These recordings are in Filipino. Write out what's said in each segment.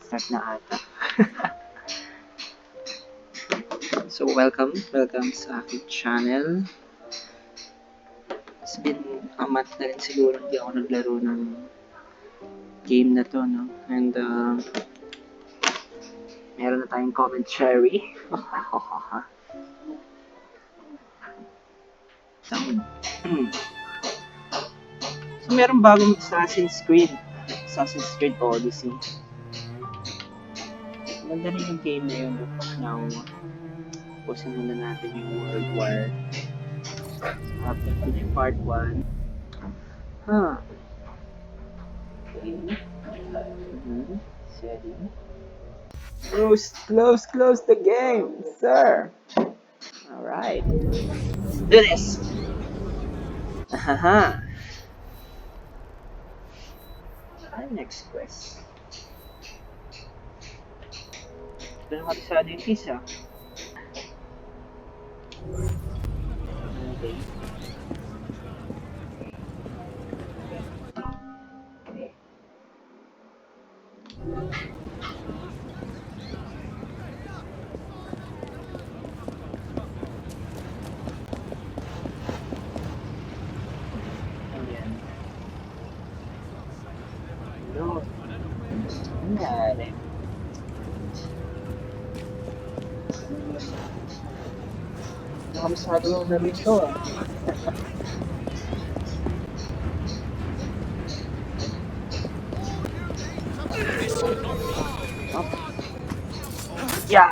Start na ata. So, welcome sa aking channel. It's been a month na rin siguro hindi ako naglaro ng game na to, no? And, meron na tayong commentary. So, meron bagong Assassin's Creed Odyssey. Maganda rin yung game na yun. Now, pusin muna natin yung World War. After yung part 1. Okay. Setting. Close the game, sir. Alright. Do this. Haha. Next quest. Ito na kabisado yung isa. Okay. Ayan. Hello. Nangyari. Nakamisado lang na rin ito, ah. Yeah.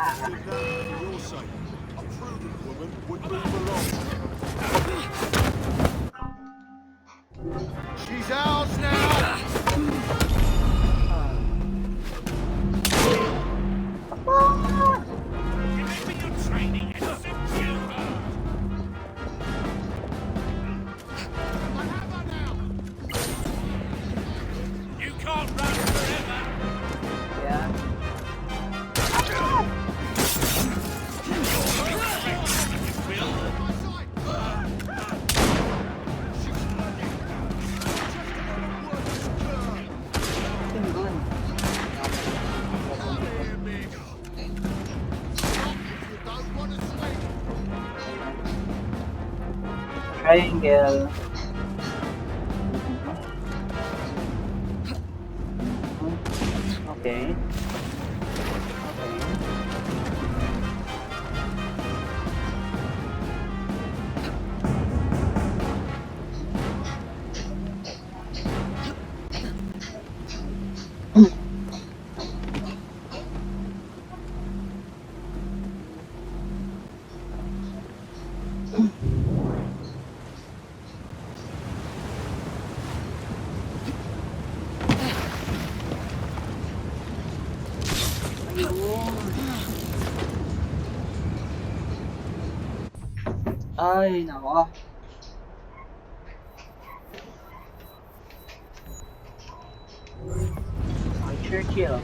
She's ours now. Remember your training and subdue her. I have her now. You can't run forever. Yeah. Triangle. Okay. Ay, nako. Ay, Churchill.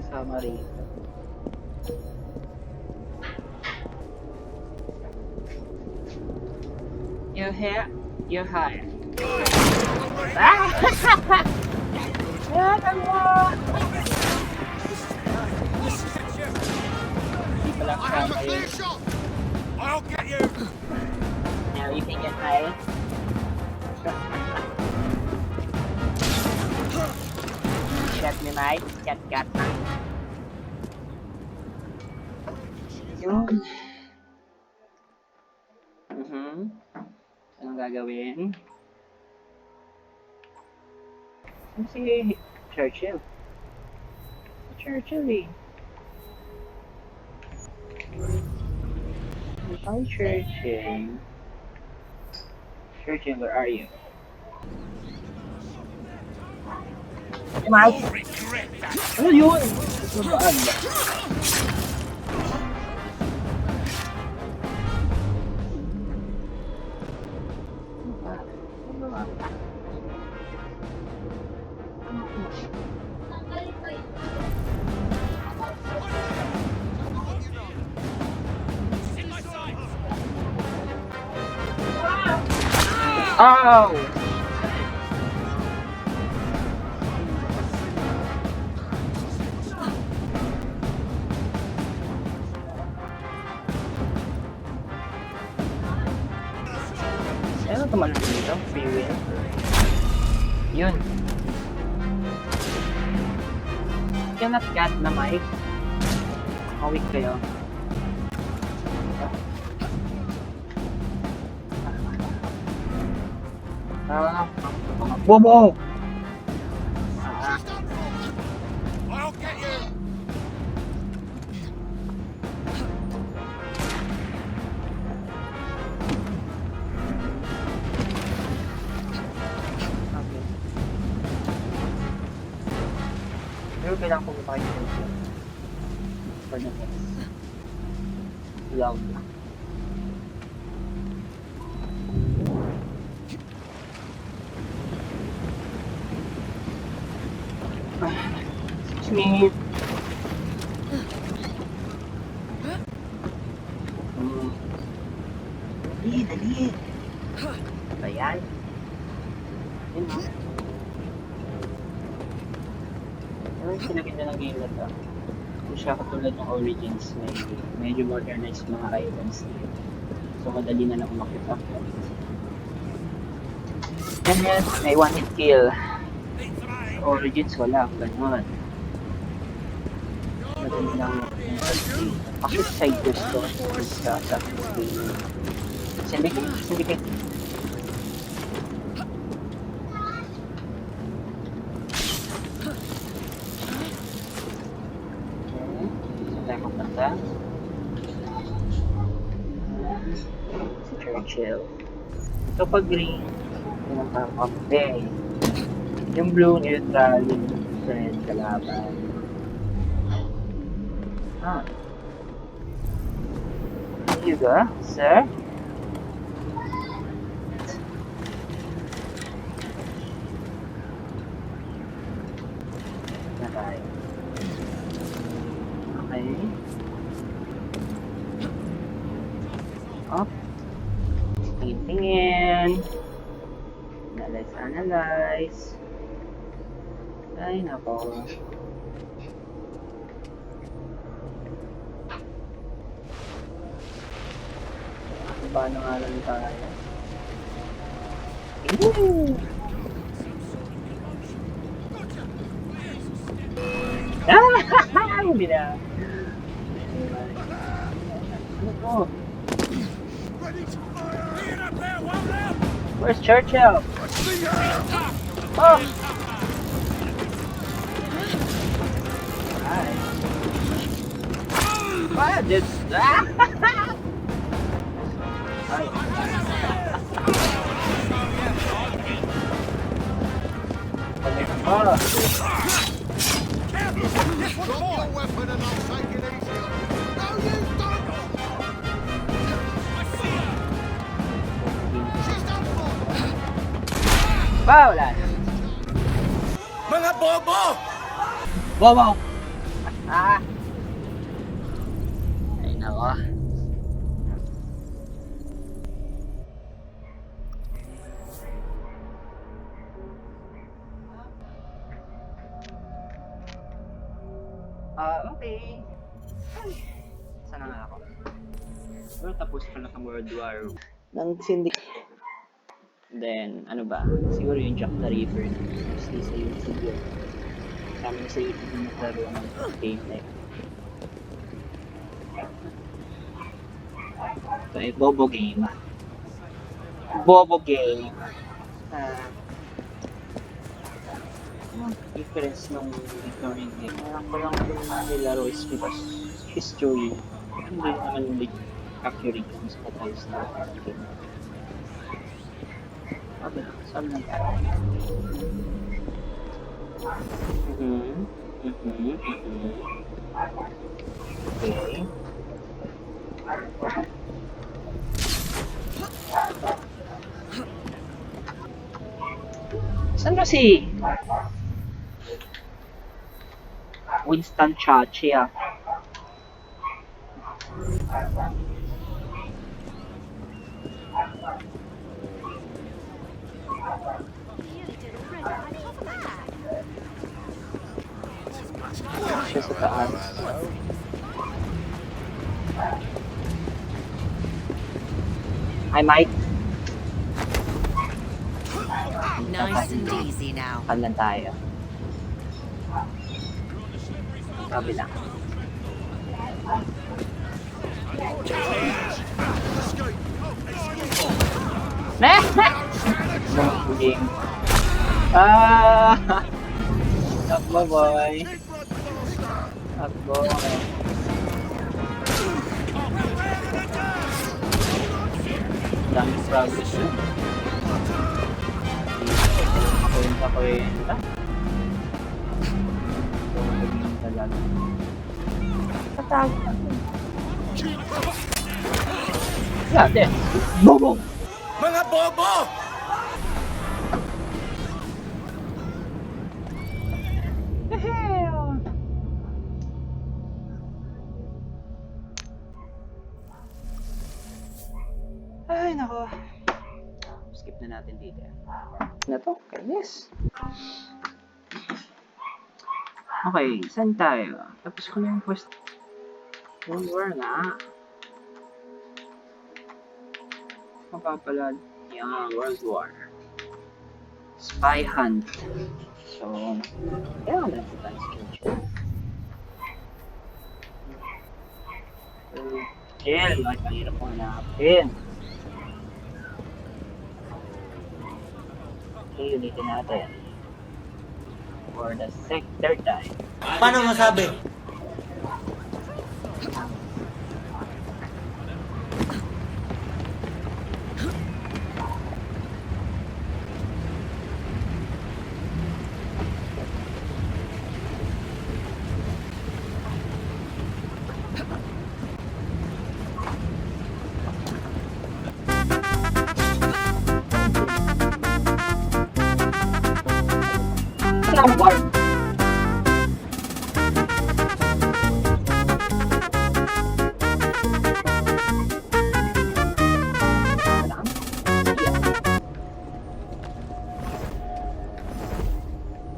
Summary. You're here, you're high. Ah! Yeah, come on! I have a clear shot. I'll get you. Now you can get high. Shot me, mate. Got. Yun. Anong gagawin? Si Churchill. Churchill eh. Hi, Churchill. Churchill, where are you? Mike! You'll regret that. Ano yun? Mabaan ba? Ano ba? It's in my sights. Ow! Ano tumalon dito? Free will? Yun. Cannot cut na mic. Awik kayo. Mga bobo! I'll get you. Okay. Pero kailangan ko pa kayo for the next vlog. Excuse me. Dali, dali. Ayan. Yun mo. Ano yung pinaganda ng game na to? Kung siya katulad ng Origins, medyo modernized mga items niya. So madali na lang umakit up. And yes, may one hit kill. Origins wala, ganun. Madali lang actually side quest to sa game. Syndicate. Saan tayo mapunta? Si Churchill. Ito pag green, yung kakampi. Yung blue, neutral, yung friend, kalaban. Ah. Here you go, sir. Na tayo. Okay. Up. Tingin. Analyze. Ay, nako. Paano nga lang tayo? Ooh! Ah! Hindi na. Ano to? Being up there, well now. Where's Churchill? Oh! Hi. What? This... Ah! Ay. Oh. Drop your weapon and I'll take it easy. No, you don't! I see her. She's done for! Wow, wala. Mga bobo! Bobo! Ah! Ay, nako. Okay. Ay, sana nga ako. Pero tapos pa na ang World War ng Syndicate. Then, ano ba? Siguro yung Jack the Ripper. Mostly sa YouTube yun. Kami sa YouTube yung naglaro ng game na yun. Ito ay Bobo Game. Bobo Game. Ang difference nung ignoring game. Kaya ko lang nilaro is because history. Hindi naman legit. Capturing guns pa tayo sa okay. Sabi lang tayo. Okay. Saan ba si Winston Churchill? Siya sa taas. Hi, Mike. Nice and easy now. Kanlan tayo. Sabi lang. Game. Takbo, boy. Takbo. Dami progress yun. Ako yun. Talaga. Tatawag natin. Dati. Bobo! Mga bobo! The hell? Ay, nako. Skip na natin dito. Na to? Kainis. Okay, saan tayo? Tapos ko na yung quest. World War na. Mapapalad. Yan, World War. Spy Hunt. So, kaya wala po tayo schedule. Chill, mahirap mo hanapin. Okay, ulitin natin. For the third time. Paano masabi? Number.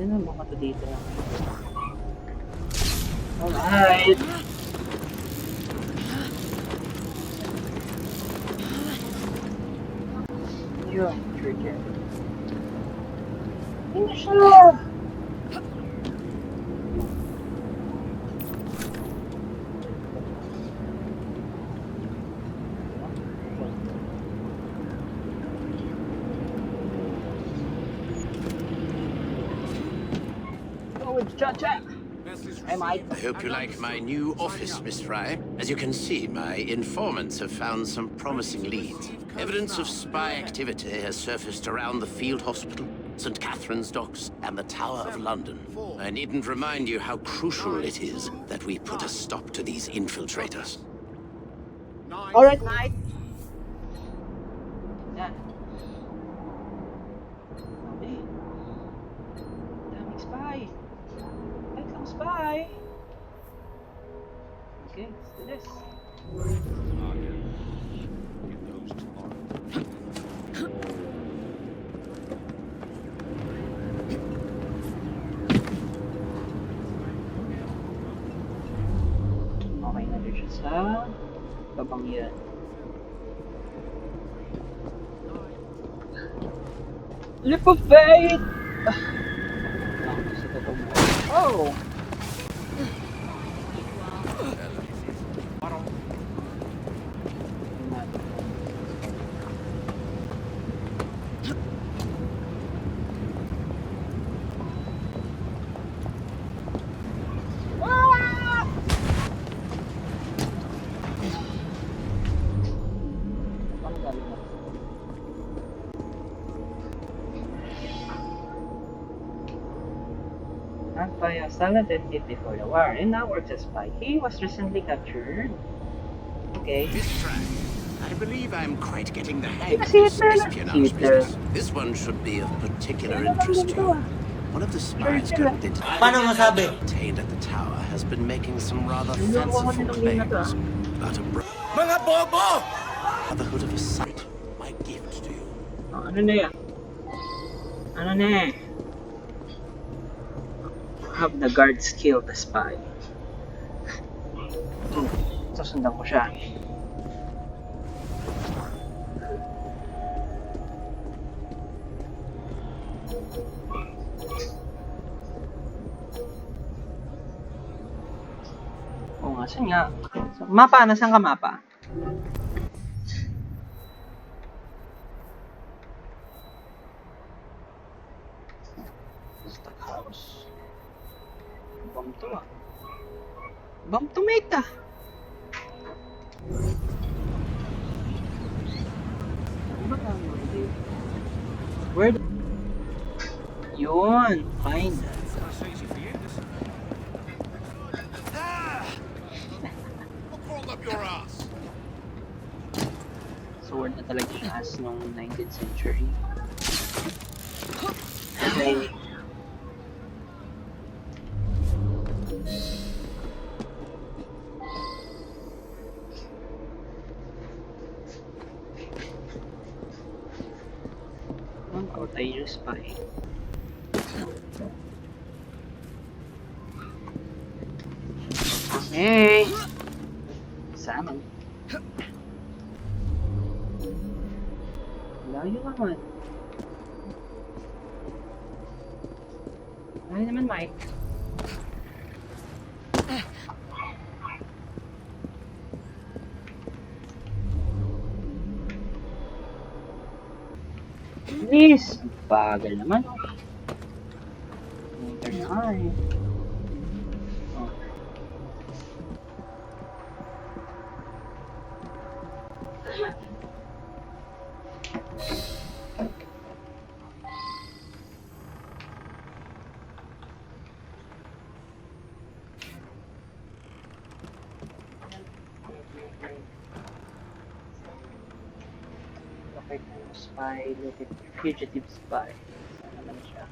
Ano mo ka to dito? Alright. Yun, trigger. Finish off! Go with Cha-Cha! Hey, Mike. I hope you like my new office, Miss Fry. As you can see, my informants have found some promising leads. Evidence of spy activity has surfaced around the field hospital, St. Catherine's Docks, and the Tower of London. I needn't remind you how crucial it is that we put a stop to these infiltrators. Alright, Mike. Yan. Sabi. Daming spy. Wait lang, spy. Okay, let's do this. Okay na din siya sa kabangyan. Leap of faith! Oh! Yeah, Stalin did it before the war and now works as spy. He was recently captured. Okay. Miss Frank, I believe I'm quite getting the hang of Kasi this Hitler na. espionage Hitler. business. This one should be of particular Ano interest to ito, you. ah? One of the spies Churchill, ah. currently Paano masabi? detained at the tower has been making some rather Ano ako fanciful nitong lina to, claims about a Mga bobo! brotherhood of a sight. My gift to you. Oh, ano na yan? Ano na eh? Have the guards kill the spy. Susundan ko siya. Oo nga, saan nga? So, mapa, nasaan ka mapa? Stock house. Bomb to ah. Bomb to mate ah. Ano ba tama? Where? Yun, fine. That's easy for you. This What crawled up your ass? Sword na talaga siya as nung 19th century. Okay. Patay yung spy. Okay. Sana. Layo naman. Layo naman, Mike. Please! Bagal naman. Turn on. Oh. Locate ng spy, locate fugitive spy. Saan naman siya?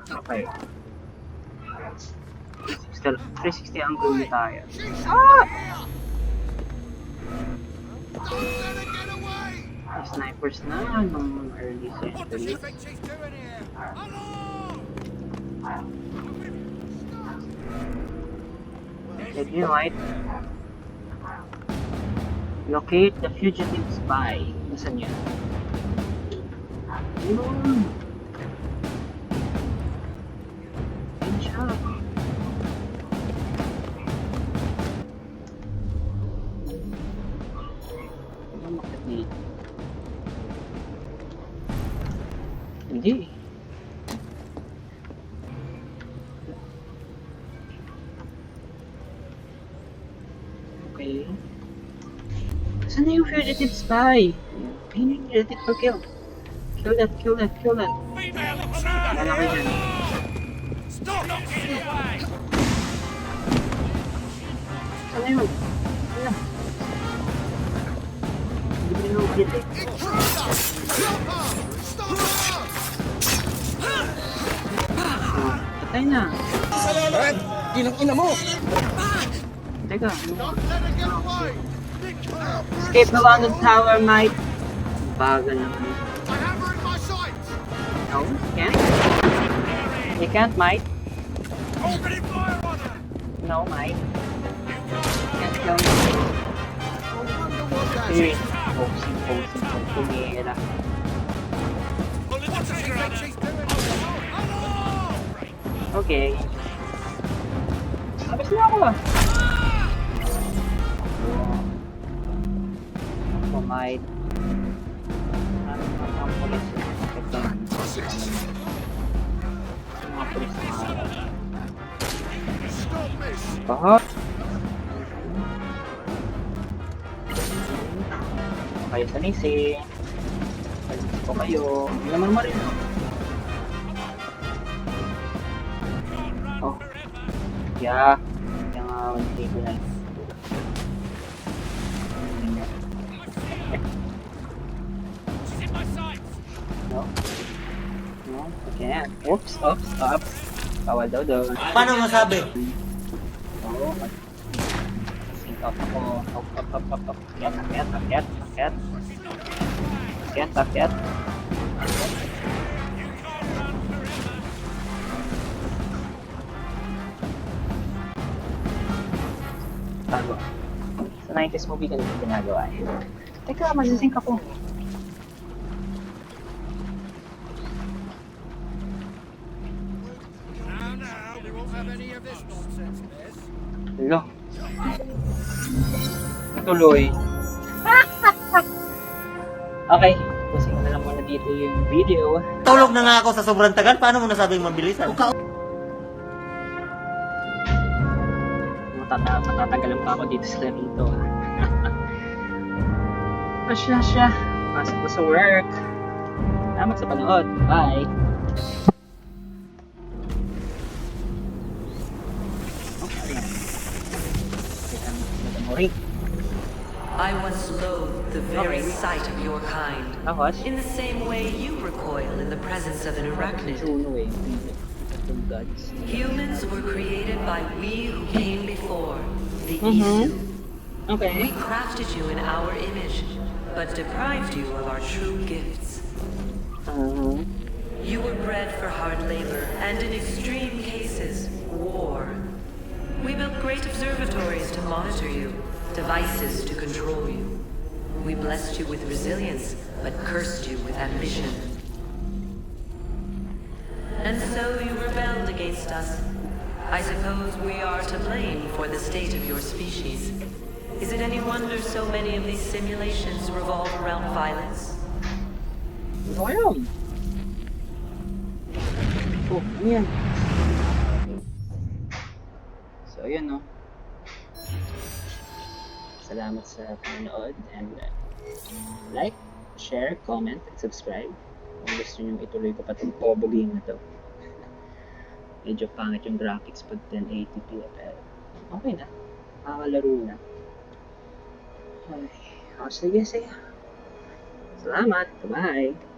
Okay. 360 angle na tayo. Ah! Don't let her get away! May snipers na nung early What does she century. think she's doing here? Hello! Did you right? Locate the fugitive spy. Nasaan yan? Yun! Ayun siya. Ano makit dito? Hindi. Okay. Saan na yung fugitive spy? Ayun yung fugitive for kill. Kill that, kill that, kill that. female intruder! Malaki dyan. Stop! Not in the way! Saan na yun? Ano? Hindi ko nilugit eh. Intruder! Stop her! Stop her! Patay na. Brad, ginang ina mo! Teka, ano? Don't let her get away! Escape around the tower, Mike. Bagal naman. I have her in my sights! No, you can't. You can't, Mike. Opening fire on her! No, Mike. You can't kill me. I wonder what that Here. is. Posing. Pumira. Pulling the trigger on her! She's doing Hello! Okay. Abis na ako ah. Ako, Mike. Ang polis. Ito. Mga polis na mga. Stop, miss! Bahot. Kayo sa nisi. Palis ko kayo. Hindi naman mo rin. Yeah. Kaya nga, hindi ko na. She's in my sights. No? No? Okay. Oops. Bawal daw doon. Paano masabi? Oo. Sync up ako. Up. Akyat. Akyat. Tago. Sa 90s movie ganito ginagawa eh. Teka, masisync ako. Now, we won't have any of this nonsense, miss. Hello. Natuloy. Okay. Pusin ko na lang muna dito yung video. Tulog na nga ako sa sobrang tagal. Paano mo nasabing mabilisan? Matatagalan pa ako dito sa larito. Siya. Pasok ko sa work. Salamat sa panood. Bye. Okay. I once loathed the very sight of your kind. Tapos, In the same way you recoil in the presence of an arachnid. suno eh. Yung gods. Humans were created by we who came before, the Mhm. Isu. We Okay. crafted you in our image, but deprived you of our true gifts. You were bred for hard labor, and in extreme cases, war. We built great observatories to monitor you, devices to control you. We blessed you with resilience, but cursed you with ambition. And so you rebelled against us. I suppose we are to blame for the state of your species. Is it any wonder so many of these simulations revolve around violence? Ano yun? Oh, ano yan? So, ayun no. Salamat sa panonood and like, share, comment, and subscribe kung gusto nyo ituloy ko pa itong Pobo game na to. Medyo pangit yung graphics pag 1080p pero okay na. Makakalaro na. Ay, sige. Salamat. Bye.